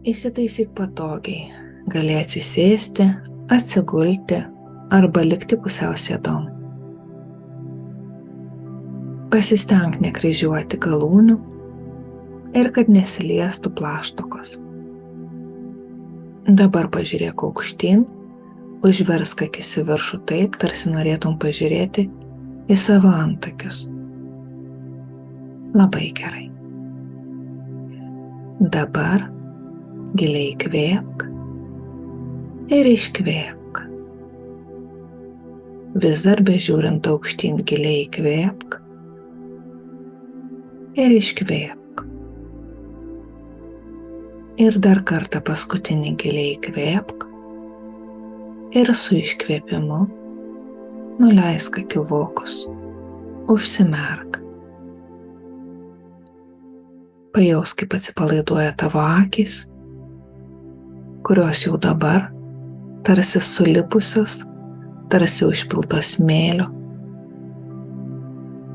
Įsitaisyk patogiai, gali atsisėsti, atsigulti arba likti pusiau sėdom. Pasistenk nekryžiuoti galūnių ir kad nesiliestų plaštokos. Dabar pažiūrėk aukštyn, užversk akis į viršų taip, tarsi norėtum pažiūrėti į savo antakius. Labai gerai. Dabar giliai įkvėpk ir iškvėpk. Vis dar bežiūrint aukštyn giliai įkvėpk ir iškvėpk. Ir dar kartą paskutinį giliai įkvėpk ir su iškvėpimu nuleisk akių vokus, užsimerk. Pajaus, kaip atsipalaiduoja tavo akys, kurios jau dabar tarsi sulipusios, tarsi užpiltos smėlio,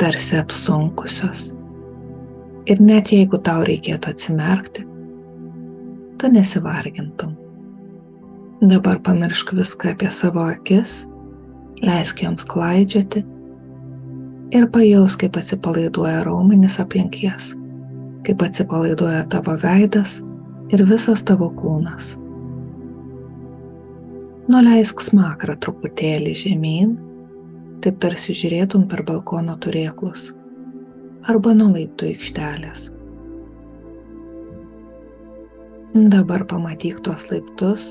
tarsi apsunkusios. Ir net jeigu tau reikėtų atsimerkti, tu nesivargintum. Dabar pamiršk viską apie savo akis, leisk joms klaidžioti ir pajaus, kaip atsipalaiduoja raumenys aplink jas, kaip atsipalaiduoja tavo veidas ir visas tavo kūnas. Nuleisk smakrą truputėlį žemyn, taip tarsi žiūrėtum per balkono turėklus arba nuo laiptų aikštelės. Dabar pamatyk tuos laiptus,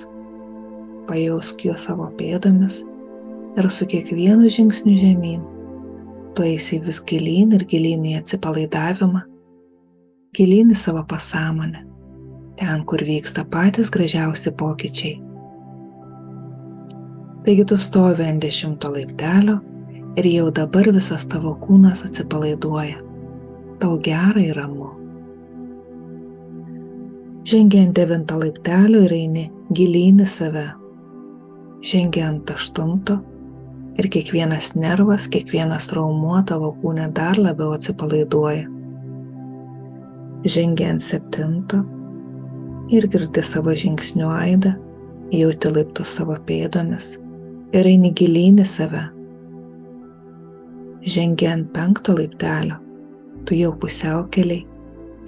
pajausk juos savo pėdomis ir su kiekvienu žingsniu žemyn tu eisi vis gilyn ir gilyn į atsipalaidavimą, gilyn į savo pasąmonę, ten, kur vyksta patys gražiausi pokyčiai. Taigi tu stovi ant 10 laiptelio ir jau dabar visas tavo kūnas atsipalaiduoja. Tau gera ir ramu. Žengi ant 9 laiptelio ir eini gilyn į save. Žengi ant 8 ir kiekvienas nervas, kiekvienas raumuo tavo kūne dar labiau atsipalaiduoja. Žengi ant 7 ir girdi savo žingsnių aidą, jauti laiptus savo pėdomis ir eini gilyn į save. Žengi ant 5 laiptelio, tu jau pusiaukelėj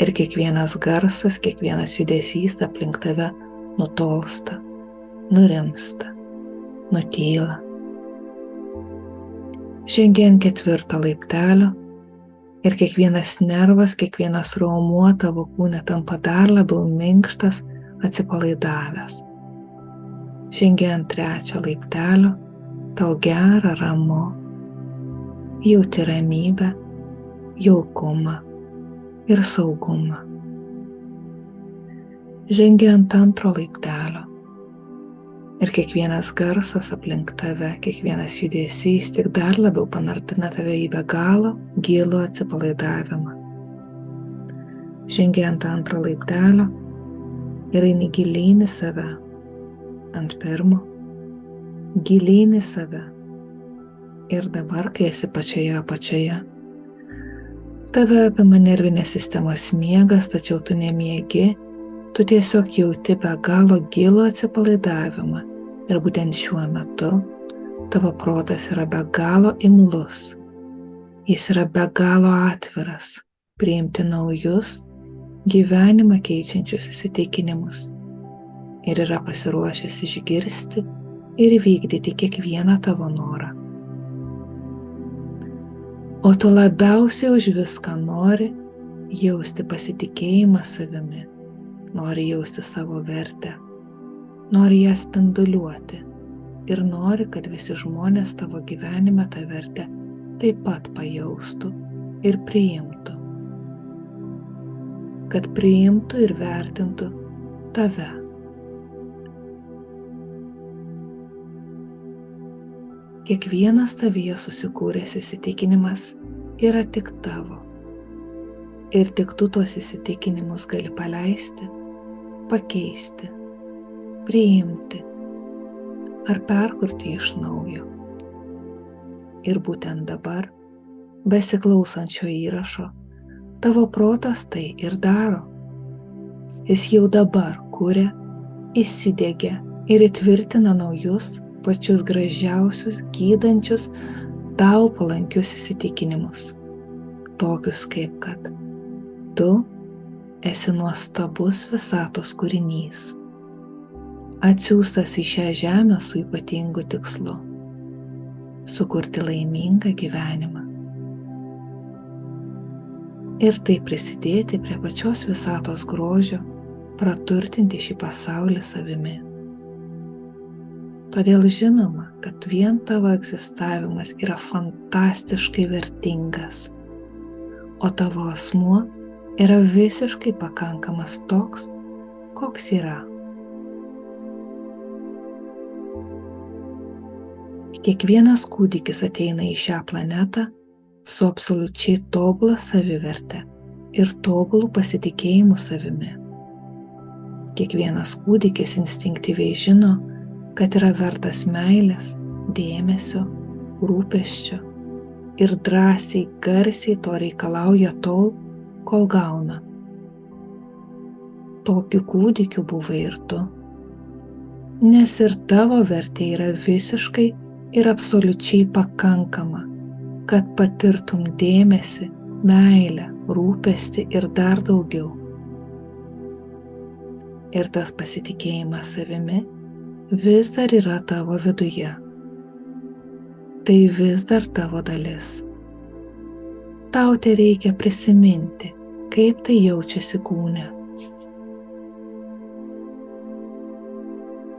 ir kiekvienas garsas, kiekvienas judesys aplink tave nutolsta, nurimsta, nutyla. Žengi ant 4 laiptelio ir kiekvienas nervas, kiekvienas raumuo tavo kūne tampa dar labiau minkštas, atsipalaidavęs. Žengi ant 3 laiptelio, tau gera, ramu, jauti ramybę, jaukumą ir saugumą. Žengi ant 2 laiptelio ir kiekvienas garsas aplink tave, kiekvienas judesys tik dar labiau panartina tave į be galo gilų atsipalaidavimą. Žengi ant 2 laiptelio ir eini gilyn į save. Ant 1 gilyn į save. Ir dabar, kai esi pačioje apačioje, tave apima nervinės sistemos miegas, tačiau tu nemiegi, tu tiesiog jauti be galo gilų atsipalaidavimą. Ir būtent šiuo metu tavo protas yra be galo imlus. Jis yra be galo atviras priimti naujus, gyvenimą keičiančius įsitikinimus. Ir yra pasiruošęs išgirsti ir vykdyti kiekvieną tavo norą. O tu labiausiai už viską nori jausti pasitikėjimą savimi, nori jausti savo vertę, nori ją spinduliuoti ir nori, kad visi žmonės tavo gyvenime tą vertę taip pat pajaustų ir priimtų. Kad priimtų ir vertintų tave. Kiekvienas tavyje susikūręs įsitikinimas yra tik tavo. Ir tik tu tuos įsitikinimus gali paleisti, pakeisti, priimti ar perkurti iš naujo. Ir būtent dabar, besiklausant šio įrašo, tavo protas tai ir daro. Jis jau dabar kuria, įsidiegia ir įtvirtina naujus, pačius gražiausius, gydančius, tau palankius įsitikinimus. Tokius kaip kad tu esi nuostabus visatos kūrinys, atsiųstas į šią žemę su ypatingu tikslu – sukurti laimingą gyvenimą. Ir taip prisidėti prie pačios visatos grožio, praturtinti šį pasaulį savimi. Todėl žinoma, kad vien tavo egzistavimas yra fantastiškai vertingas, o tavo asmuo yra visiškai pakankamas toks, koks yra. Kiekvienas kūdikis ateina į šią planetą su absoliučiai tobula saviverte ir tobulu pasitikėjimu savimi. Kiekvienas kūdikis instinktyviai žino, kad yra vertas meilės, dėmesio, rūpesčio ir drąsiai, garsiai to reikalauja tol, kol gauna. Tokiu kūdikiu buvai ir tu, nes ir tavo vertė yra visiškai ir absoliučiai pakankama, kad patirtum dėmesį, meilę, rūpestį ir dar daugiau. Ir tas pasitikėjimas savimi vis dar yra tavo viduje. Tai vis dar tavo dalis. Tau tereikia prisiminti, kaip tai jaučiasi kūne.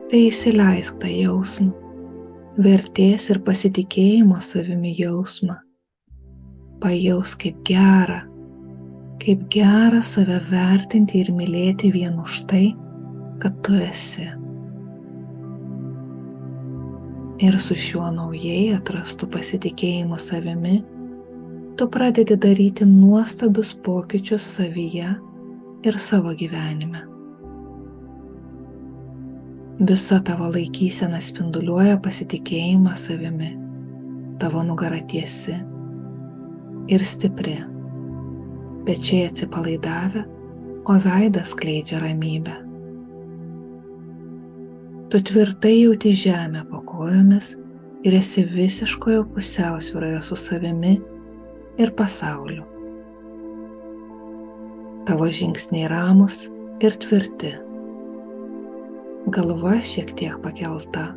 Tai įsileisk tą jausmą, vertės ir pasitikėjimo savimi jausmą. Pajaus kaip gera save vertinti ir mylėti vien už tai, kad tu esi. Ir su šiuo naujai atrastu pasitikėjimu savimi, tu pradedi daryti nuostabius pokyčius savyje ir savo gyvenime. Visa tavo laikysena spinduliuoja pasitikėjimą savimi, tavo nugara tiesi ir stipri, pečiai atsipalaidavę, o veidas skleidžia ramybę. Tu tvirtai jauti žemę po kojomis ir esi visiškoje pusiausvyroje su savimi ir pasauliu. Tavo žingsniai ramūs ir tvirti. Galva šiek tiek pakelta,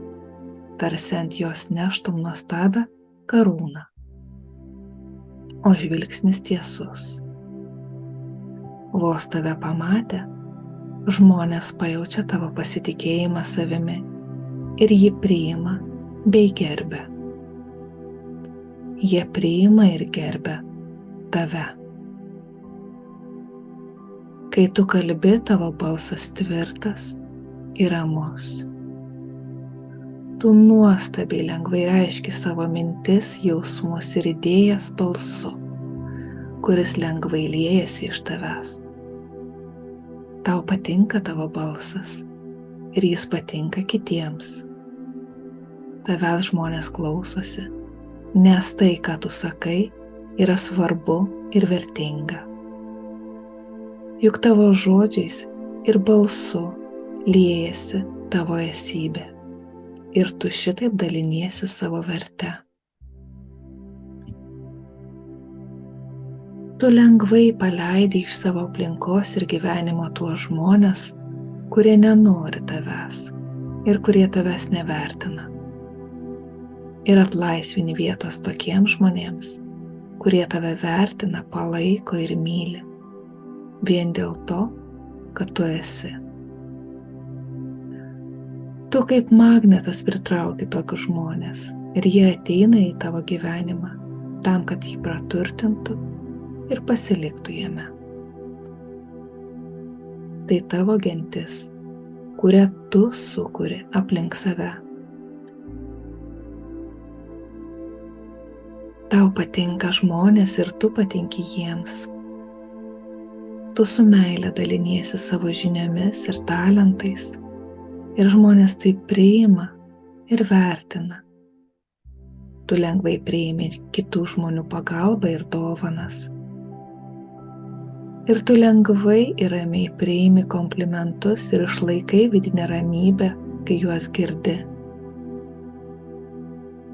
tarsi ant jos neštum nuostabią karūną, o žvilgsnis tiesus. Vos tave pamatę, žmonės pajaučia tavo pasitikėjimą savimi ir jį priima bei gerbia. Jie priima ir gerbia tave. Kai tu kalbi, tavo balsas tvirtas ir ramus. Tu nuostabiai lengvai reiški savo mintis, jausmus ir idėjas balsu, kuris lengvai liejasi iš tavęs. Tau patinka tavo balsas ir jis patinka kitiems. Tavęs žmonės klausosi, nes tai, ką tu sakai, yra svarbu ir vertinga. Juk tavo žodžiais ir balsu liejasi tavo esybė ir tu šitaip daliniesi savo verte. Tu lengvai paleidi iš savo aplinkos ir gyvenimo tuos žmonės, kurie nenori tavęs ir kurie tavęs nevertina. Ir atlaisvini vietos tokiems žmonėms, kurie tave vertina, palaiko ir myli, vien dėl to, kad tu esi. Tu kaip magnetas pritrauki tokius žmonės ir jie ateina į tavo gyvenimą tam, kad jį praturtintų ir pasiliktų jame. Tai tavo gentis, kurią tu sukuri aplink save. Tau patinka žmonės ir tu patinki jiems. Tu su meile daliniesi savo žiniomis ir talentais. Ir žmonės tai priima ir vertina. Tu lengvai priimi kitų žmonių pagalbą ir dovanas. Ir tu lengvai ir ramiai priimi komplimentus ir išlaikai vidinę ramybę, kai juos girdi.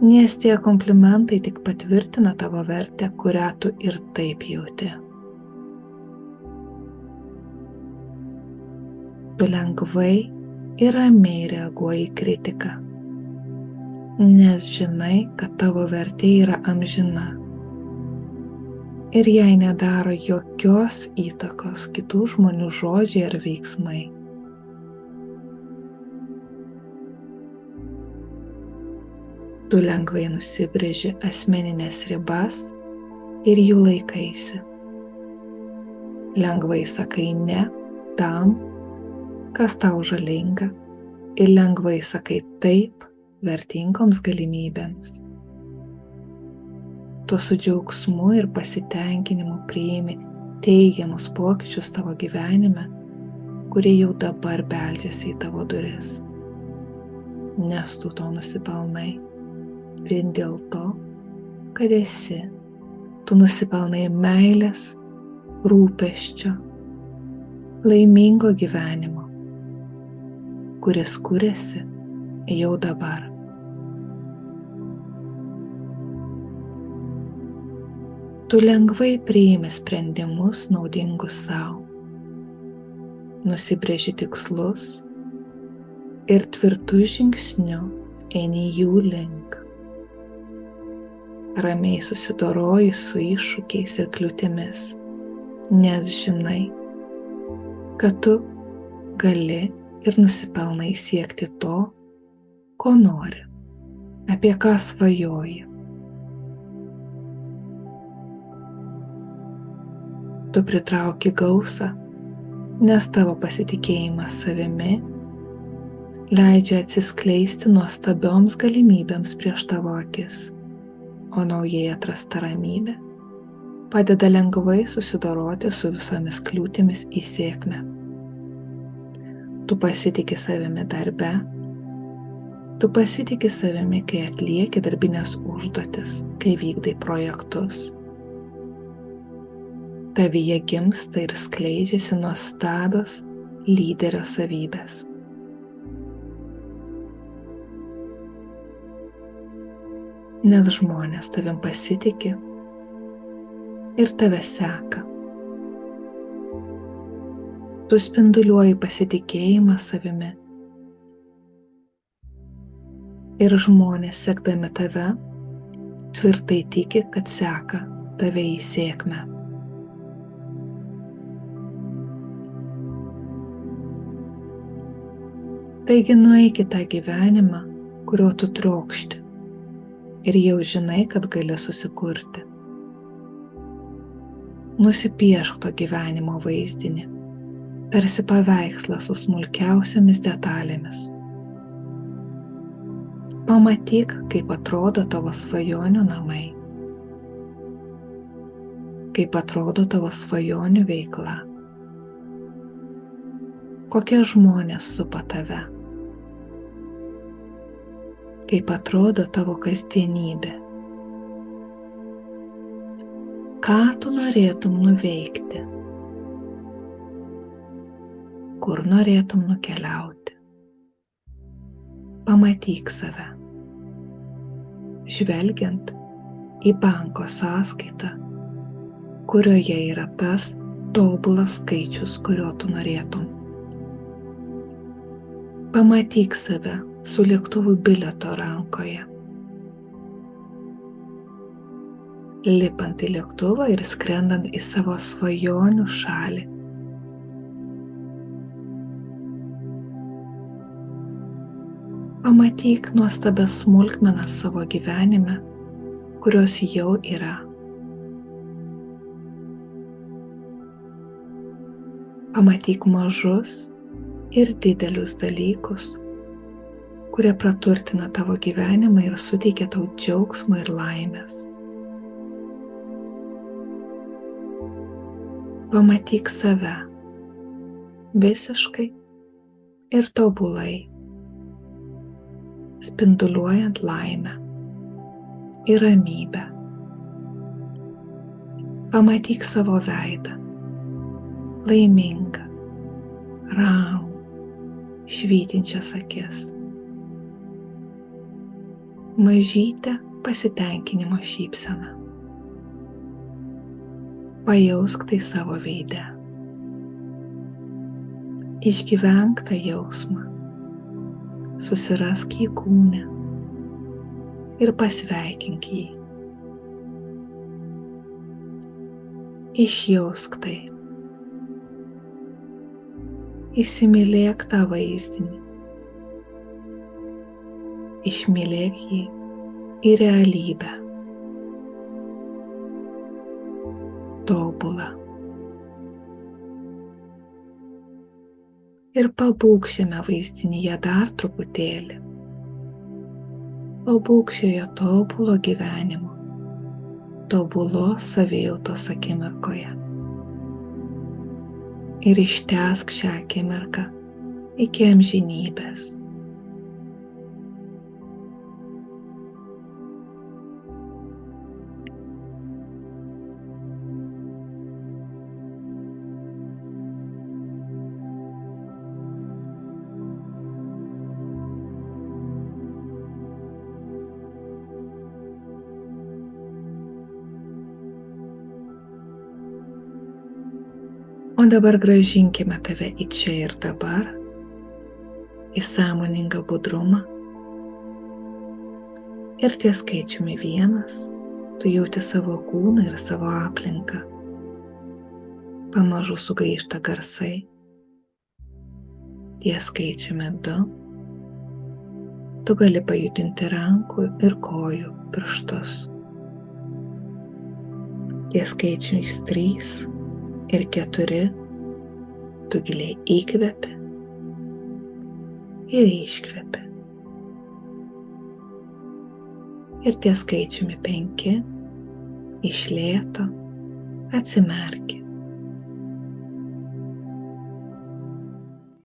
Nes tie komplimentai tik patvirtina tavo vertę, kurią tu ir taip jauti. Tu lengvai ir ramiai reaguoji į kritiką, nes žinai, kad tavo vertė yra amžina ir jai nedaro jokios įtakos kitų žmonių žodžiai ar veiksmai. Tu lengvai nusibrėži asmeninės ribas ir jų laikaisi. Lengvai sakai ne tam, kas tau žalinga, ir lengvai sakai taip vertingoms galimybėms. Tu su džiaugsmu ir pasitenkinimu priimi teigiamus pokyčius tavo gyvenime, kurie jau dabar beldžiasi į tavo duris. Nes tu to nusipelnai. Vien dėl to, kad esi, tu nusipelnai meilės, rūpesčio, laimingo gyvenimo, kuris kuriasi jau dabar. Tu lengvai priimi sprendimus naudingus savo, nusibrėži tikslus ir tvirtų žingsnių eini jų link. Ramiai susidoroji su iššūkiais ir kliūtimis, nes žinai, kad tu gali ir nusipelnai siekti to, ko nori, apie ką svajoji. Tu pritrauki gausą, nes tavo pasitikėjimas savimi leidžia atsiskleisti nuostabioms galimybėms prieš tavo akis. O naujai atrasta ramybė padeda lengvai susidoroti su visomis kliūtimis į sėkmę. Tu pasitiki savimi darbe, tu pasitiki savimi, kai atlieki darbinės užduotis, kai vykdai projektus. Tavyje gimsta ir skleidžiasi nuostabios lyderio savybės. Nes žmonės tavim pasitiki ir tave seka. Tu spinduliuoji pasitikėjimą savimi ir žmonės sekdami tave tvirtai tiki, kad seka tave į sėkmę. Taigi nueik į tą gyvenimą, kurio tu trokšti. Ir jau žinai, kad gali susikurti. Nusipiešk to gyvenimo vaizdinį, tarsi paveikslą su smulkiausiomis detalėmis. Pamatyk, kaip atrodo tavo svajonių namai, kaip atrodo tavo svajonių veikla, kokie žmonės supa tave, kaip atrodo tavo kasdienybė. Ką tu norėtum nuveikti? Kur norėtum nukeliauti? Pamatyk save, žvelgiant į banko sąskaitą, kurioje yra tas tobulas skaičius, kurio tu norėtum. Pamatyk save su lėktuvų bilieto rankoje, lipant į lėktuvą ir skrendant į savo svajonių šalį. Pamatyk nuostabias smulkmenas savo gyvenime, kurios jau yra. Pamatyk mažus ir didelius dalykus, kurie praturtina tavo gyvenimą ir suteikia tau džiaugsmo ir laimės. Pamatyk save visiškai ir tobulai, spinduliuojant laimę ir ramybę. Pamatyk savo veidą, laimingą, ramų, švytinčias akis. Mažytę pasitenkinimo šypseną. Pajausk tai savo veide. Išgyvenk tą jausmą. Susirask jį kūne ir pasveikink jį. Išjausk tai. Įsimylėk tą vaizdinį. Išmylėk jį į realybę. Tobulą. Ir pabūk šiame vaizdinyje dar truputėlį. Pabūk šioje tobulo gyvenimo, tobulos savijautos akimirkoje. Ir ištęsk šią akimirką iki amžinybės. O dabar grąžinkime tave į čia ir dabar, į sąmoningą budrumą. Ir ties skaičiumi 1 tu jauti savo kūną ir savo aplinką. Pamažu sugrįžta garsai. Ties skaičiumi 2 tu gali pajudinti rankų ir kojų pirštus. Ties skaičiumi 3 ir 4 tu giliai įkvepi ir iškvepi. Ir ties skaičiumi 5 iš lėto atsimerki.